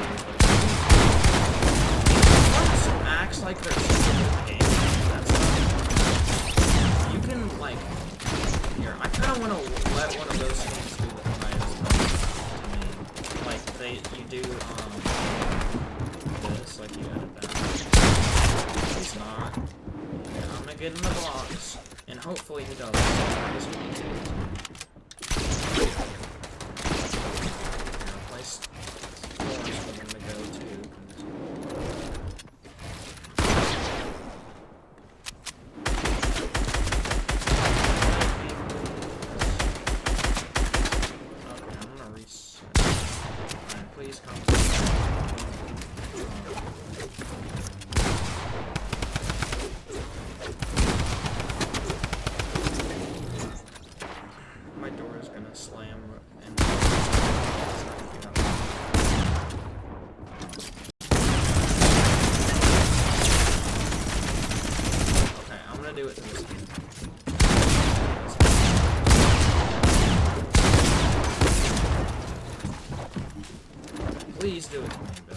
Someone acts like they're super good game that stuff. You can, like, here, I kind of want to let one of those things do the highest to me. Like, you do, this, like, you edit that. He's not. Yeah, I'm gonna get in the box, and hopefully he does. This one too. Place floors for them to go to. Okay, I'm gonna reset. Alright, please come. My door is gonna slam and okay, I'm gonna do it to this game. Please do it to me, Bill.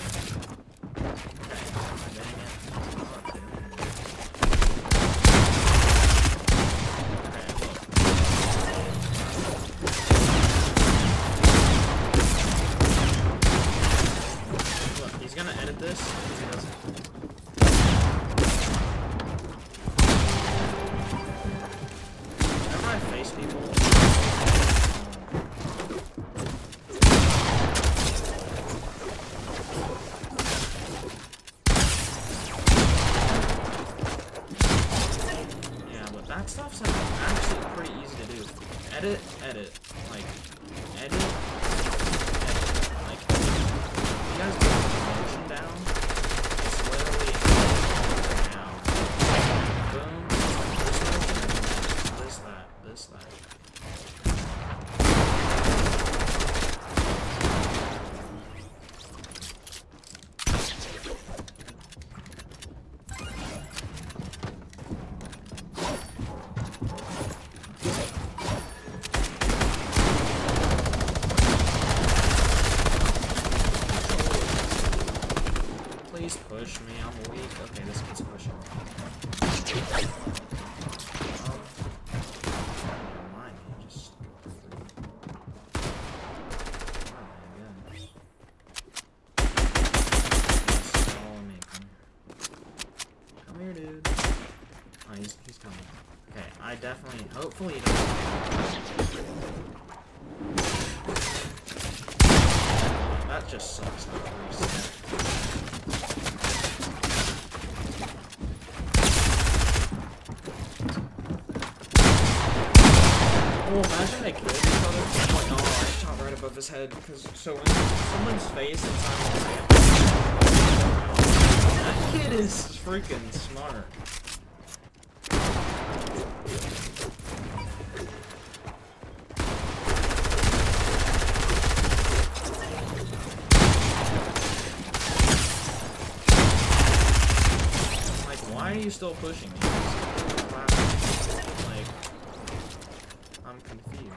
Okay, dang it. He's gonna edit this. He doesn't. Whenever I face people, yeah, but that stuff's like actually pretty easy to do. Edit, edit, like edit. Like, you guys put the motion down, it's literally down. Boom, this motion, this, that. Please push me, I'm weak. Okay, this kid's pushing me. Never mind me, just go through. Again. That's all I'm making. Come here, dude. Oh, he's coming. Okay, I definitely, hopefully he doesn't. That just sucks, not reset. Oh, imagine they killed each other. Oh no, I shot right above his head. Because so when someone's face is on his head, that kid is freaking smart. still pushing me? Like, I'm confused.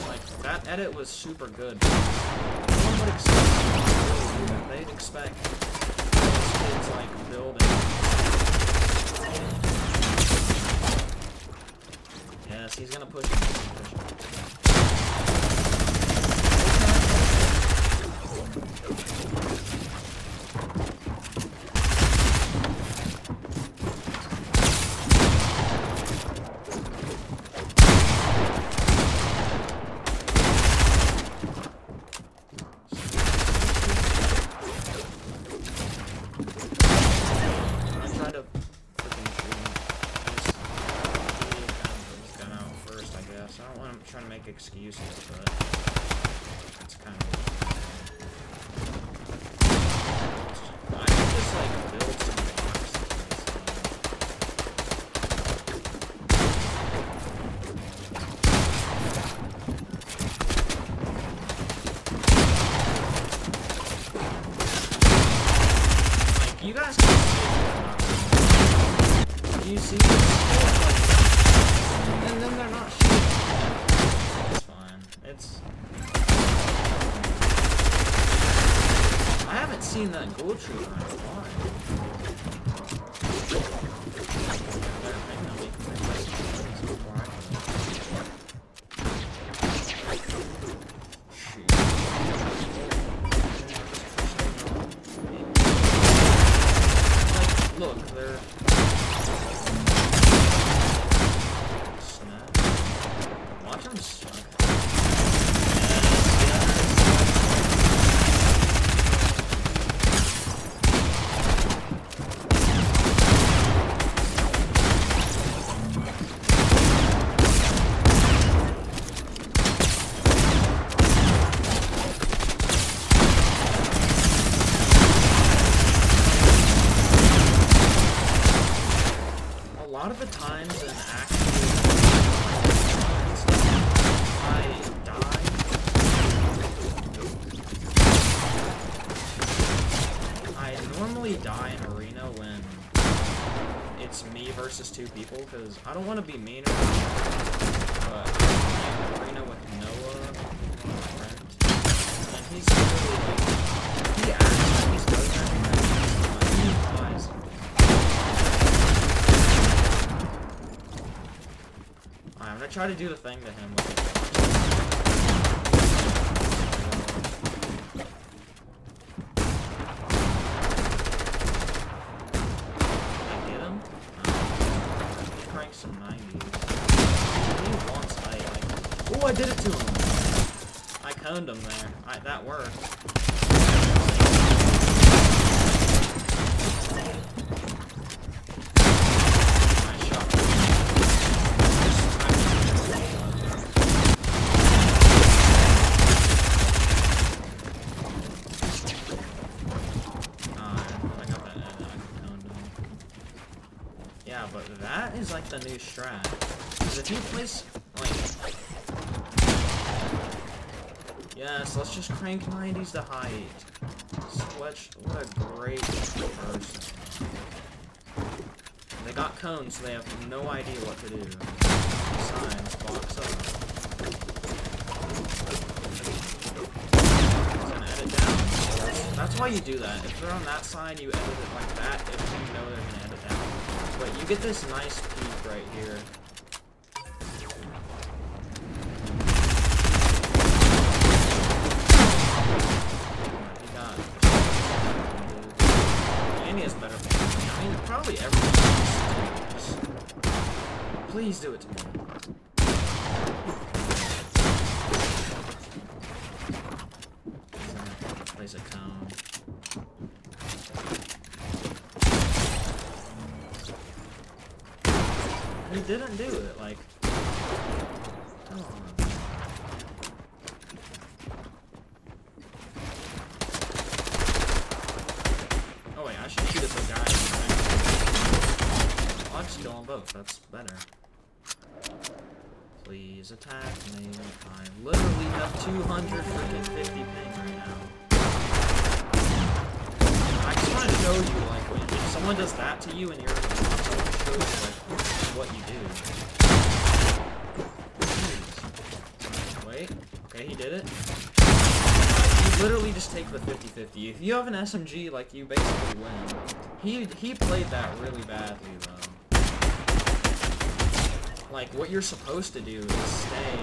Like, that edit was super good. No one would expect that. They'd expect those kids, like, building. Yes, he's gonna push me. Trying to make excuses, but it's kind of. I could just like build some blocks. Like you guys can see. Do you see this? And then they're not shooting. I haven't seen that gold tree in a while. Like, look, they're snap. Watch them suck. A lot of the times in actual I die. I normally die in arena when it's me versus two people, because I don't want to be mean or anything, but I'm in arena with Noah, my friend, and he's literally like, he acts like he's good at everything, he lies. I'm gonna try to do the thing to him. I get him? He cranked some 90s. He wants height. Oh, I did it to him! I coned him there. That worked. Yeah, but that is like the new strat. Because if you place, like... Yes, let's just crank 90s to height. Switch, what a great person. They got cones, so they have no idea what to do. Signs, box up. Gonna edit down. That's why you do that. If they're on that side, you edit it like that if you know they're gonna edit down. But you get this nice peak right here. He got... And he has better... I mean, probably everything. Just... Please do it to me. Place a cone. He didn't do it, like... Come on. Oh wait, I should shoot at the guy. I'll just kill them both, that's better. Please attack me. I literally have 200 freaking 50 ping right now. you, like, if someone does that to you and you're someone shows you, like, what you do. Jeez. Wait. Okay, he did it. You literally just take the 50-50. If you have an SMG, like, you basically win. He played that really badly, though. Like, what you're supposed to do is stay...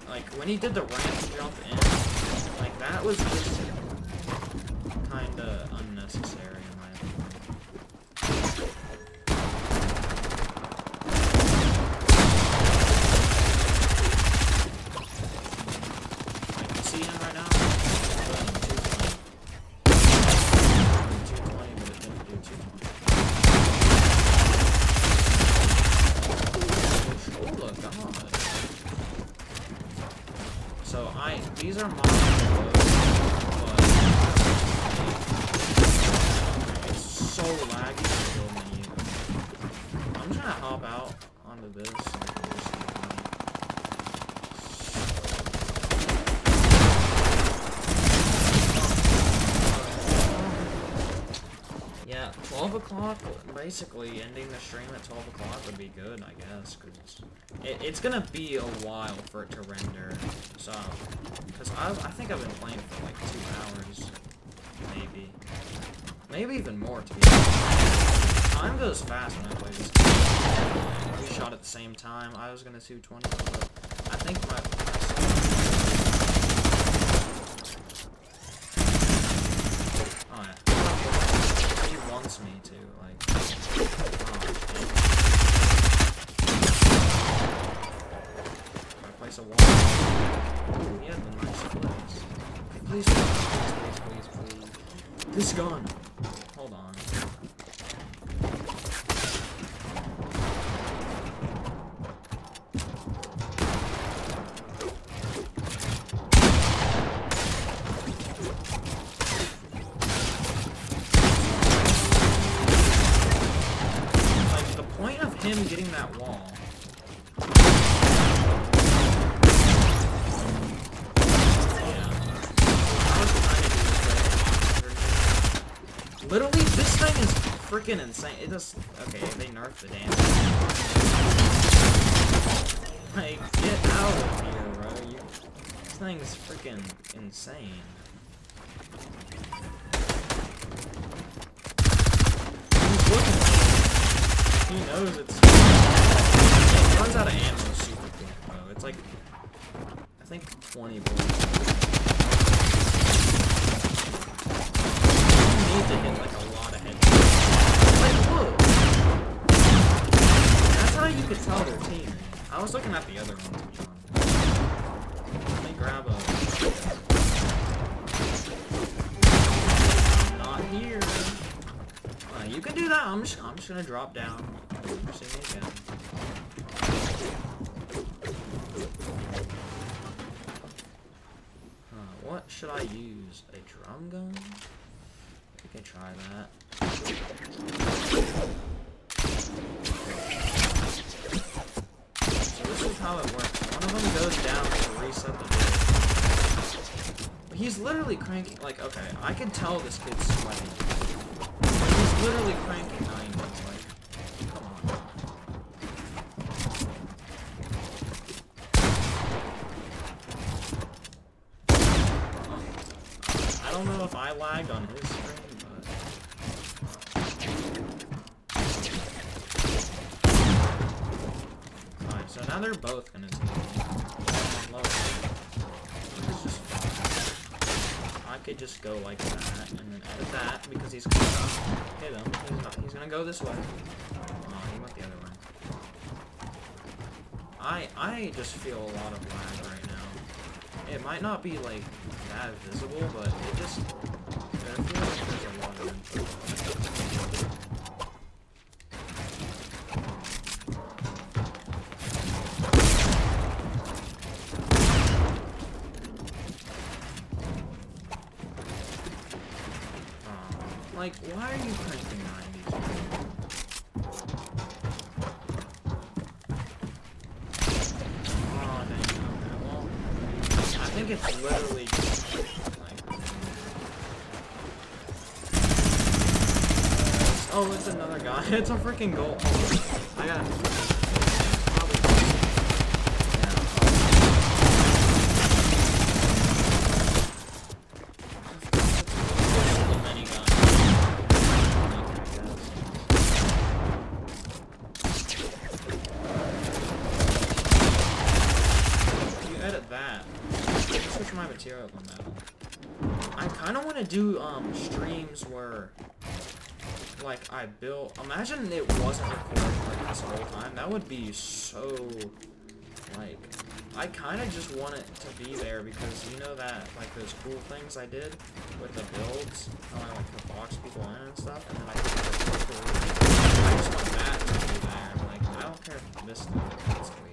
Like, when he did the ramp jump in, like, that was just kinda unnecessary, in my opinion. Like, you see him right now? 220, but it didn't do 220. Oh, look, God. So these are monster clothes, but it's so laggy to kill me. I'm just gonna hop out onto this. Yeah, 12 o'clock, basically ending the stream at 12 o'clock would be good, I guess, because it's gonna be a while for it to render, so, because I think I've been playing for like 2 hours, maybe even more, to be honest. Time goes fast when I play this game. We shot at the same time. I was gonna 220, but I think my oh yeah. He wants me to, like, oh, if I place a wall, ooh, he had the nice place. Please, please. This gun! Hold on. Him getting that wall. Yeah. Literally, this thing is freaking insane. It just okay. They nerfed the damage. Like, get out of here, bro. This thing is freaking insane. He's looking. He knows it runs out of ammo super quick, though. It's like, I think 20 bullets. You need to hit like a lot of headshots. Like, look! That's how you could tell their team. I was looking at the other one, to be honest. Let me grab a... Not here. You can do that. I'm just gonna drop down. See me again. What should I use? A drum gun? We can try that. So this is how it works. One of them goes down to reset the door. But he's literally cranking. Like, okay, I can tell this kid's sweating. He's literally cranking 90s, like, come on. I don't know if I lagged on his stream, but... Alright, so now they're both gonna see me. I could just go like that, and then edit that, because he's gonna hit him. He's gonna go this way. Oh, he went the other way. I just feel a lot of lag right now. It might not be, like, that visible, but it just... I feel like there's a lot of info. Like, why are you cranking 90s? Oh, dang. Okay, well, I think it's literally just, like... Oh, it's another guy. It's a freaking goal. I got. My material on that. I kind of want to do streams where like I built. Imagine it wasn't recording like this whole time. That would be so like. I kind of just want it to be there because you know that like those cool things I did with the builds, how I like to box people in and stuff, and then I could I just want that to be there. Like I don't care if this thing gets deleted.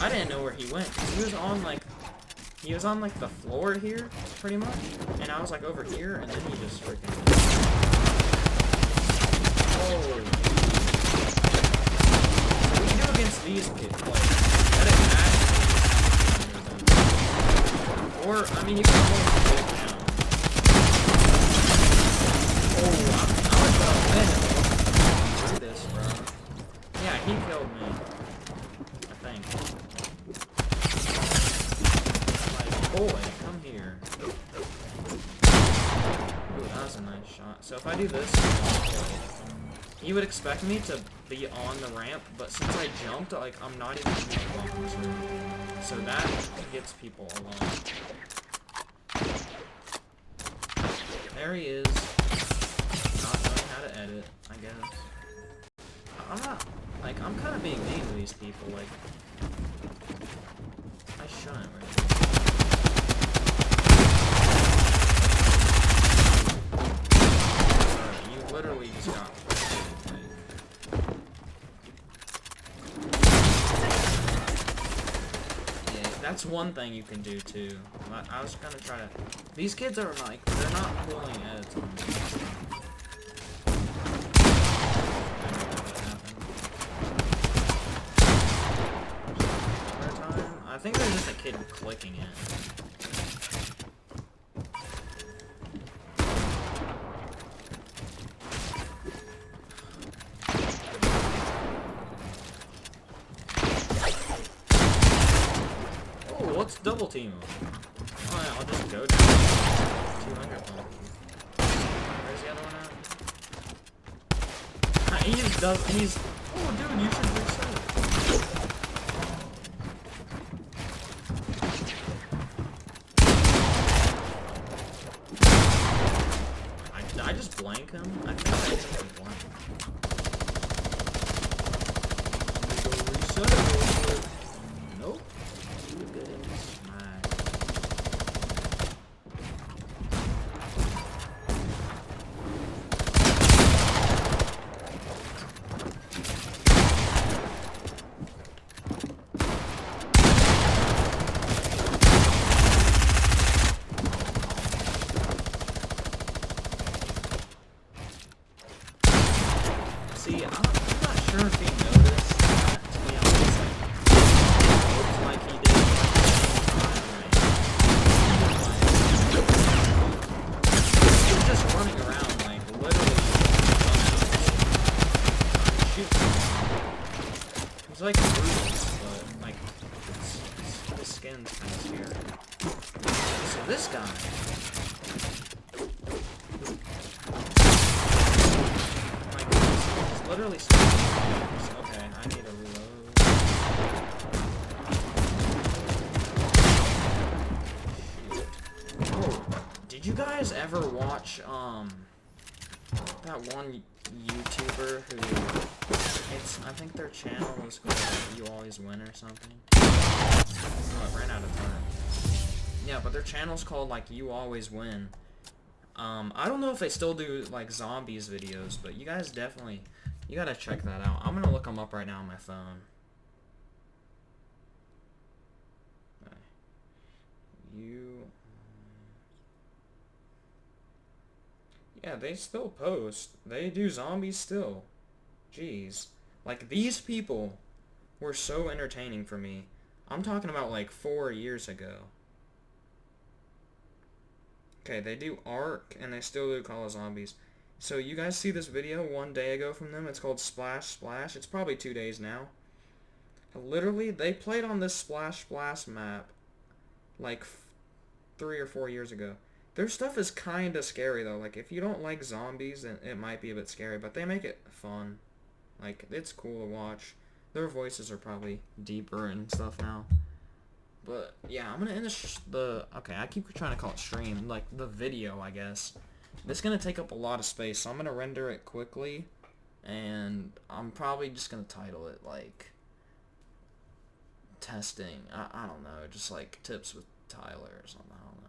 I didn't know where he went. He was on like the floor here, pretty much, and I was like over here, and then he just freaking. Oh. What do you do against these kids? Like, that is actually. Or I mean, you can almost get down. Oh, I was gonna win. Do this, bro. Yeah, he killed me. I think. Boy, come here. Ooh, that was a nice shot. So if I do this, you would expect me to be on the ramp, but since I jumped, like, I'm not even in the bumpers. So that gets people along. There he is. Not knowing how to edit, I guess. I'm not, like, I'm kind of being mean to these people, like, I shouldn't really. Literally just got yeah, that's one thing you can do too. I was gonna try to. These kids are like, they're not pulling edits on me. I think there's just a kid clicking it. Let's double team him. Oh yeah, I'll just go down. 200 pump. Where's the other one at? He just does. He's. Oh, dude, you should reset it. Did I just blank him? I think I just blank. Let me go reset it real quick. Nope. See, I'm not sure if he noticed that, to be honest. Looked like he did. He's just running around, like, literally. Shooting. He's like Bruce, but, like, his skin's kind of scary. So this guy. Literally okay, I need to reload. Shoot. Oh, did you guys ever watch that one YouTuber who I think their channel was called You Always Win or something? Oh, it ran out of time. but their channel's called, like, You Always Win. I don't know if they still do, like, zombies videos, but you guys definitely, you gotta check that out. I'm gonna look them up right now on my phone. Okay. Yeah, they still post. They do zombies still. Jeez. Like, these people were so entertaining for me. I'm talking about, like, 4 years ago. Okay, they do Ark, and they still do Call of Zombies. So you guys see this video 1 day ago from them? It's called Splash Splash. It's probably 2 days now. Literally, they played on this Splash Splash map like 3 or 4 years ago. Their stuff is kinda scary though. Like, if you don't like zombies, then it might be a bit scary, but they make it fun. Like, it's cool to watch. Their voices are probably deeper and stuff now. But yeah, I'm gonna end okay, I keep trying to call it stream, like the video, I guess. This is gonna take up a lot of space, so I'm gonna render it quickly, and I'm probably just gonna title it like testing. I don't know, just like tips with Tyler or something. I don't know.